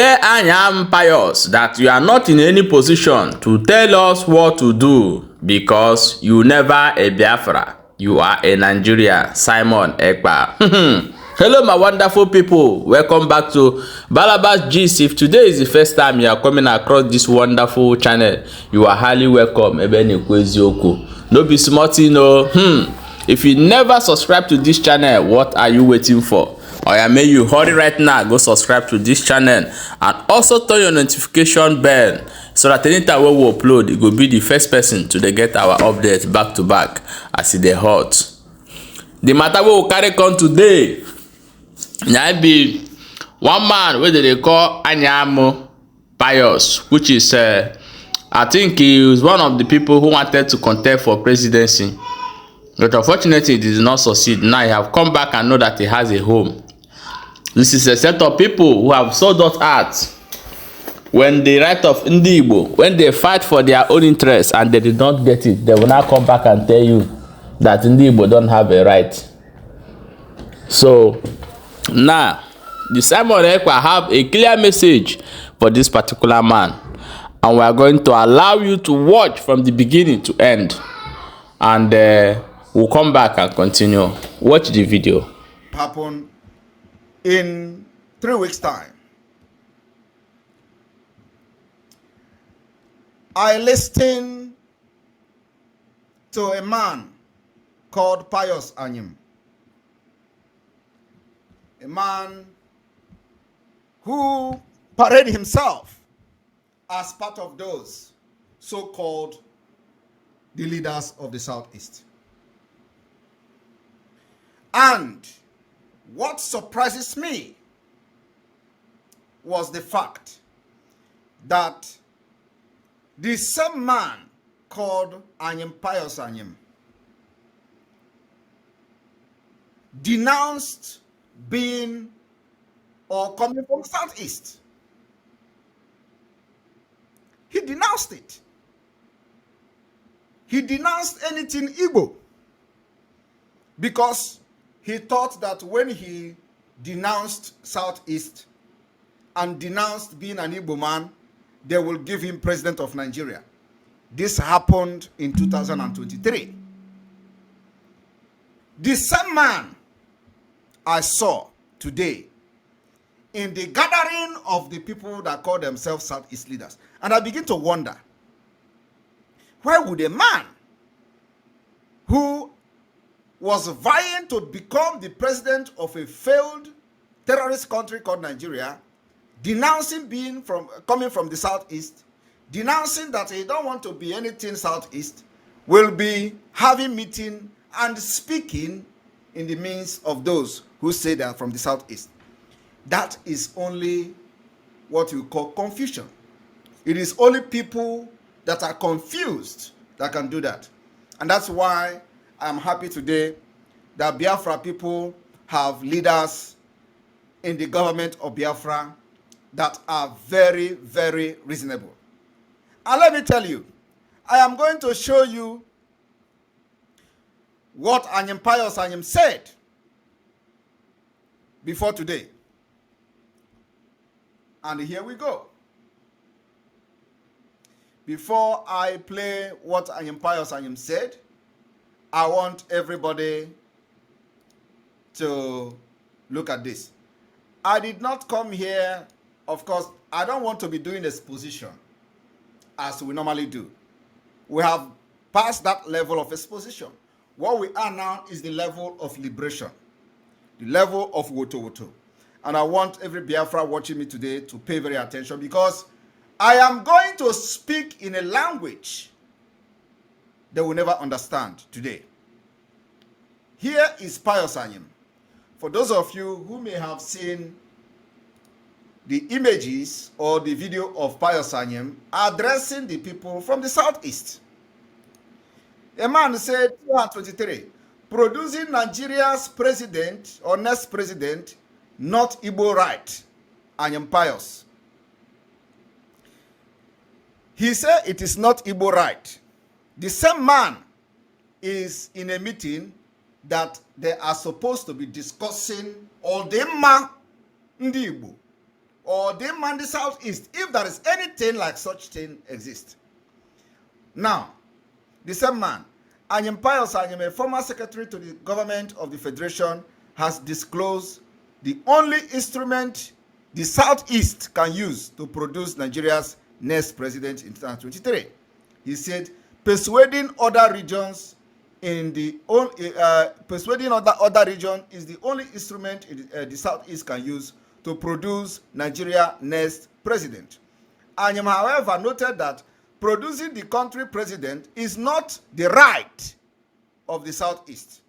tell Anyim Pius that you are not in any position to tell us what to do because you never a Biafra. You are a Nigerian. Simon Ekpa. Hello, my wonderful people. Welcome back to Balabas Gist. If today is the first time you are coming across this wonderful channel, you are highly welcome. No be smarty, no. If you never subscribe to this channel, what are you waiting for? Oya, may you hurry right now, go subscribe to this channel and also turn your notification bell so that anytime when we upload, you will be the first person to get our updates back to back as it is hot. The matter we will carry on today, now be one man wey they call Anyim Pius, which is I think he was one of the people who wanted to contest for presidency, but unfortunately he did not succeed. Now he have come back and know that he has a home. This is a set of people who have sold us out when the right of Igbo, when they fight for their own interests and they did not get it, they will now come back and tell you that Igbo don't have a right. So now the Simon Ekpa have a clear message for this particular man, and we are going to allow you to watch from the beginning to end, and we'll come back and continue. Watch the video. Happen in 3 weeks' time. I listened to a man called Pius Anyim, a man who paraded himself as part of those so-called the leaders of the Southeast. And what surprises me was the fact that the same man called Anyim Pius Anyim denounced being or coming from Southeast. He denounced it. He denounced anything Igbo because he thought that when he denounced Southeast and denounced being an Igbo man, they will give him president of Nigeria. This happened in 2023. The same man I saw today in the gathering of the people that call themselves Southeast leaders. And I begin to wonder, why would a man who was vying to become the president of a failed terrorist country called Nigeria, denouncing coming from the Southeast, denouncing that he don't want to be anything Southeast, will be having meeting and speaking in the midst of those who say they are from the Southeast? That is only what you call confusion. It is only people that are confused that can do that. And that's why I'm happy today that Biafra people have leaders in the government of Biafra that are very, very reasonable. And let me tell you, I am going to show you what Anyim Pius Anyim said before today. And here we go. Before I play what Anyim Pius Anyim said, I want everybody to look at this. I did not come here, of course, I don't want to be doing exposition as we normally do. We have passed that level of exposition. What we are now is the level of liberation, the level of woto. And I want every Biafra watching me today to pay very attention, because I am going to speak in a language they will never understand today. Here is Pius Anyim. For those of you who may have seen the images or the video of Pius Anyim addressing the people from the Southeast. A man said, 2023, producing Nigeria's president or next president, not Igbo right, Anyim Pius. He said it is not Igbo right. The same man is in a meeting that they are supposed to be discussing all the ma ndi Igbo. or they man the Southeast, if there is anything like such thing exists. Now, the same man, Anyim Pius, a former secretary to the government of the Federation, has disclosed the only instrument the Southeast can use to produce Nigeria's next president in 2023. He said, persuading other regions persuading other region is the only instrument the Southeast can use to produce Nigeria's next president. Anyim, however, noted that producing the country president is not the right of the Southeast.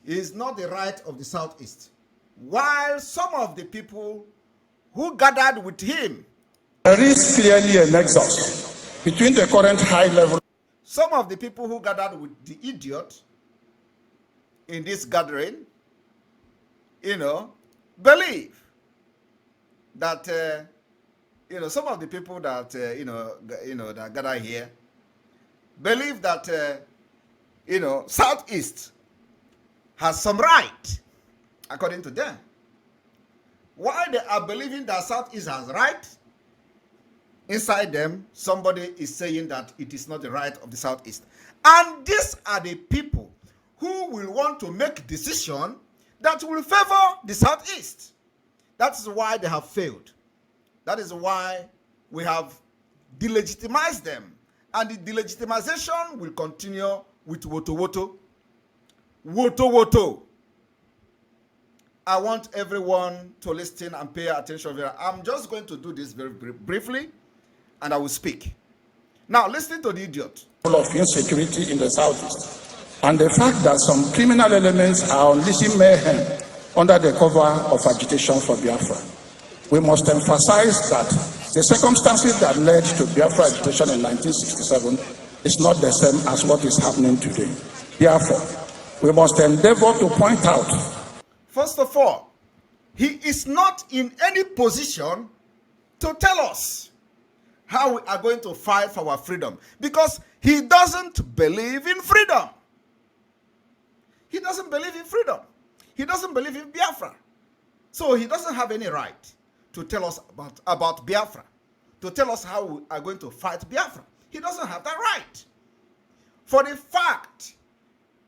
It is not the right of the Southeast. While some of the people who gathered with him, there is clearly a nexus between the current high level. Some of the people who gathered with the idiot in this gathering, believe that, some of the people that, that gather here, believe that, Southeast has some right, according to them. While they are believing that Southeast has right, inside them, somebody is saying that it is not the right of the Southeast. And these are the people who will want to make decisions that will favor the Southeast. That is why they have failed. That is why we have delegitimized them. And the delegitimization will continue with Woto Woto. Woto Woto. I want everyone to listen and pay attention. I'm just going to do this very briefly, and I will speak. Now, listen to the idiot. Of insecurity in the Southeast, and the fact that some criminal elements are unleashing mayhem under the cover of agitation for Biafra. We must emphasize that the circumstances that led to Biafra agitation in 1967 is not the same as what is happening today. Therefore, we must endeavor to point out. First of all, he is not in any position to tell us how we are going to fight for our freedom, because he doesn't believe in freedom. He doesn't believe in freedom. He doesn't believe in Biafra. So he doesn't have any right to tell us about Biafra, to tell us how we are going to fight Biafra. He doesn't have that right. For the fact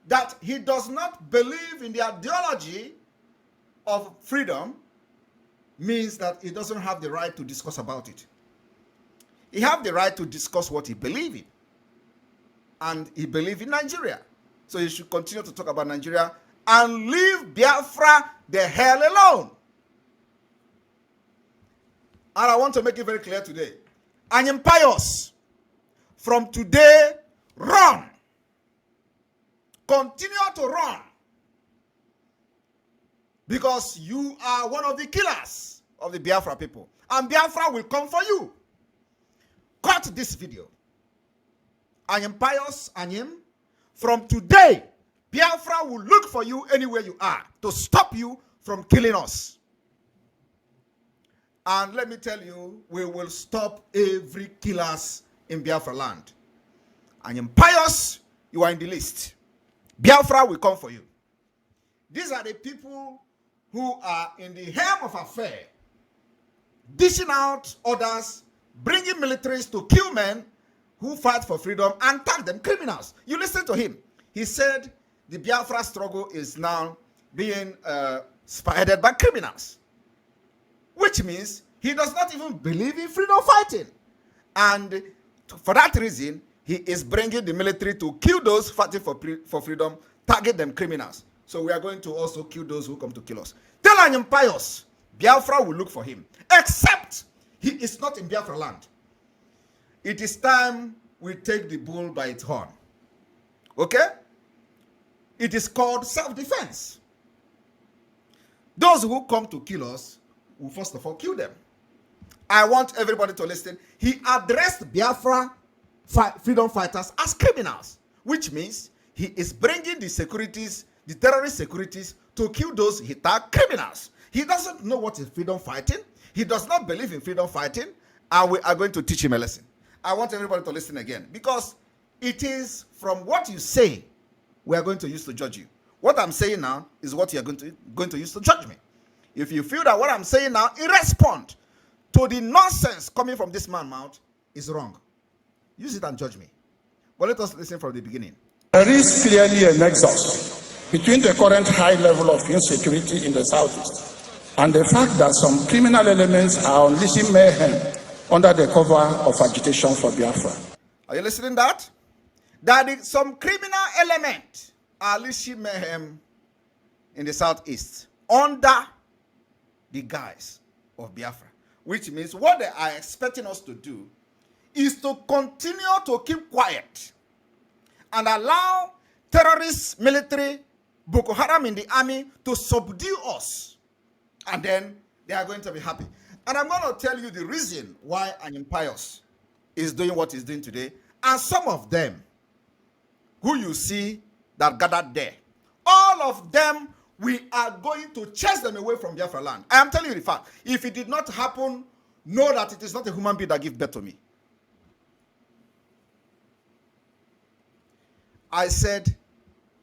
that he does not believe in the ideology of freedom means that he doesn't have the right to discuss about it. He has the right to discuss what he believes in. And he believes in Nigeria. So he should continue to talk about Nigeria and leave Biafra the hell alone. And I want to make it very clear today. Anyim Pius, from today, run. Continue to run. Because you are one of the killers of the Biafra people. And Biafra will come for you. Cut this video. Anyim Pius, Anyim, from today, Biafra will look for you anywhere you are to stop you from killing us. And let me tell you, we will stop every killers in Biafra land. Anyim Pius, you are in the list. Biafra will come for you. These are the people who are in the helm of affair, dishing out orders, bringing militaries to kill men who fight for freedom and tag them criminals. You listen to him. He said the Biafra struggle is now being spearheaded by criminals, which means he does not even believe in freedom fighting. And for that reason, he is bringing the military to kill those fighting for freedom, target them criminals. So we are going to also kill those who come to kill us. Tell Anyim Pius, Biafra will look for him, except he is not in Biafra land. It is time we take the bull by its horn. Okay? It is called self-defense. Those who come to kill us will first of all kill them. I want everybody to listen. He addressed Biafra freedom fighters as criminals, which means he is bringing the securities, the terrorist securities, to kill those he tagged criminals. He doesn't know what is freedom fighting. He does not believe in freedom fighting, and we are going to teach him a lesson. I want everybody to listen again, because it is from what you say we are going to use to judge you. What I'm saying now is what you are going to use to judge me. If you feel that what I'm saying now in response to the nonsense coming from this man's mouth is wrong, use it and judge me. But let us listen from the beginning. There is clearly a nexus between the current high level of insecurity in the southeast and the fact that some criminal elements are unleashing mayhem under the cover of agitation for Biafra. Are you listening to that? That some criminal elements are unleashing mayhem in the southeast under the guise of Biafra, which means what they are expecting us to do is to continue to keep quiet and allow terrorists, military, Boko Haram in the army to subdue us, and then they are going to be happy. And I'm going to tell you the reason why Anyim Pius is doing what he's doing today, and some of them who you see that gathered there, all of them, we are going to chase them away from Biafra land. I am telling you the fact. If it did not happen, know that it is not a human being that gives birth to me. I said,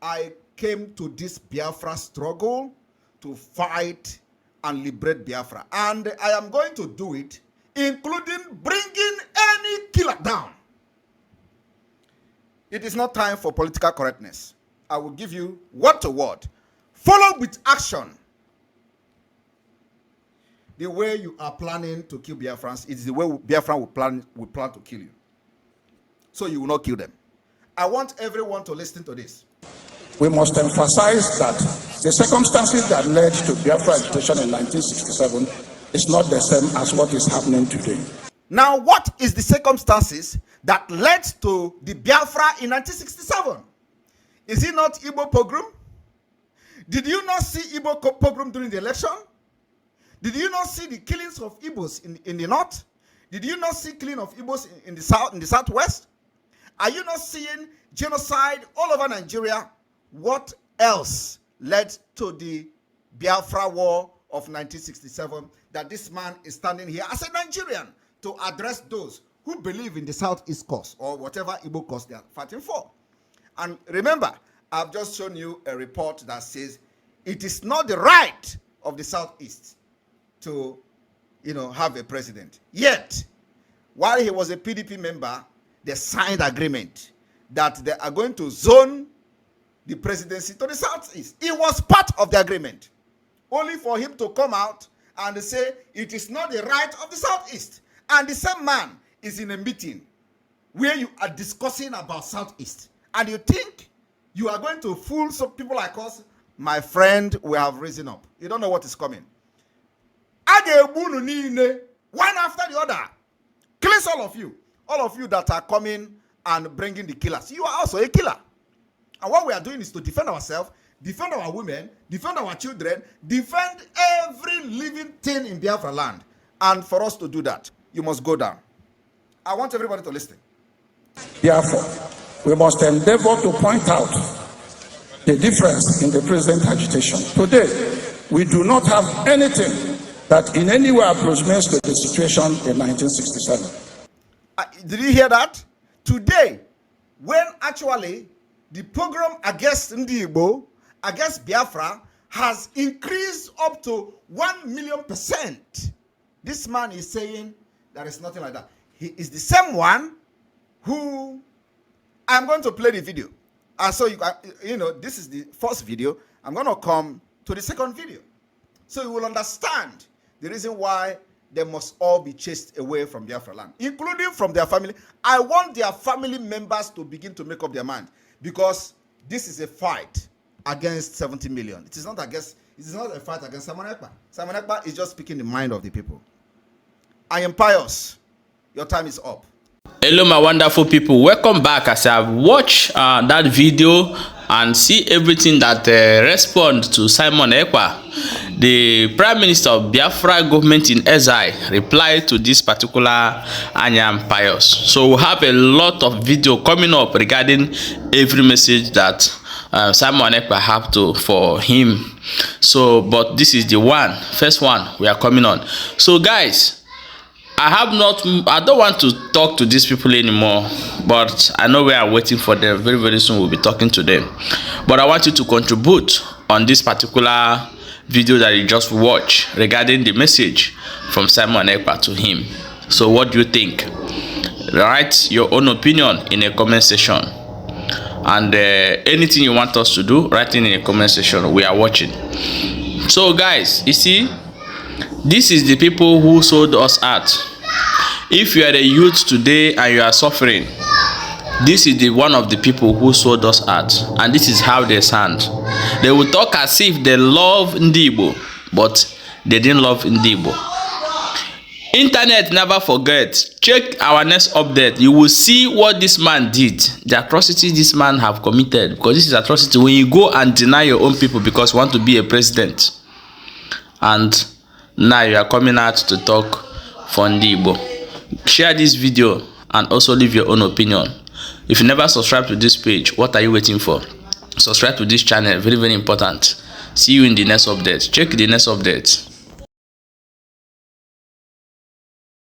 I came to this Biafra struggle to fight and liberate Biafra. And I am going to do it, including bringing any killer down. It is not time for political correctness. I will give you word to word. Follow with action. The way you are planning to kill Biafrans is the way Biafra will plan to kill you. So you will not kill them. I want everyone to listen to this. We must emphasize that the circumstances that led to Biafra agitation in 1967 is not the same as what is happening today. Now, what is the circumstances that led to the Biafra in 1967? Is it not Igbo pogrom? Did you not see Igbo pogrom during the election? Did you not see the killings of Igbos in the north? Did you not see killing of Igbos in the south, in the southwest? Are you not seeing genocide all over Nigeria? What else led to the Biafra War of 1967 that this man is standing here as a Nigerian to address those who believe in the Southeast cause or whatever Igbo cause they are fighting for? And remember, I've just shown you a report that says it is not the right of the Southeast to, have a president. Yet, while he was a PDP member, they signed agreement that they are going to zone the presidency to the Southeast. It was part of the agreement. Only for him to come out and say it is not the right of the Southeast. And the same man is in a meeting where you are discussing about Southeast. And you think you are going to fool some people like us? My friend, we have risen up. You don't know what is coming. One after the other. Kills all of you. All of you that are coming and bringing the killers. You are also a killer. And what we are doing is to defend ourselves, defend our women, defend our children, defend every living thing in Biafra land. And for us to do that, you must go down. I want everybody to listen. Therefore, we must endeavor to point out the difference in the present agitation. Today, we do not have anything that in any way approximates to the situation in 1967. Did you hear that? Today, when actually the program against Igbo, against Biafra, has increased up to 1,000,000%. This man is saying there is nothing like that. He is the same one who, I'm going to play the video. And so, this is the first video. I'm going to come to the second video. So you will understand the reason why they must all be chased away from Biafra land, including from their family. I want their family members to begin to make up their mind, because this is a fight against 70 million. It is not a fight against Simon Ekpa. Simon Ekpa is just speaking the mind of the people. Anyim Pius, your time is up. Hello my wonderful people, welcome back. As I've watched that video and see everything that respond to Simon Ekpa, the Prime Minister of Biafra government in exile replied to this particular Anyim Pius. So we have a lot of video coming up regarding every message that Simon Ekpa have for him. So, but this is the first one we are coming on. So guys, I don't want to talk to these people anymore, but I know we are waiting for them. Very, very soon we'll be talking to them. But I want you to contribute on this particular video that you just watched regarding the message from Simon Ekpa to him. So what do you think? Write your own opinion in a comment section, and anything you want us to do, write in a comment section. We are watching. So guys, you see, this is the people who sold us out. If you are a youth today and you are suffering, this is the one of the people who sold us out, and this is how they sound. They will talk as if they love Ndi Igbo, but they didn't love Ndi Igbo. Internet never forget. Check our next update. You will see what this man did, the atrocities this man have committed, because this is atrocity when you go and deny your own people because you want to be a president, and now you are coming out to talk for Ndi Igbo. Share this video and also leave your own opinion. If you never subscribe to this page, what are you waiting for? Subscribe to this channel, very important. See you in the next update. Check the next update.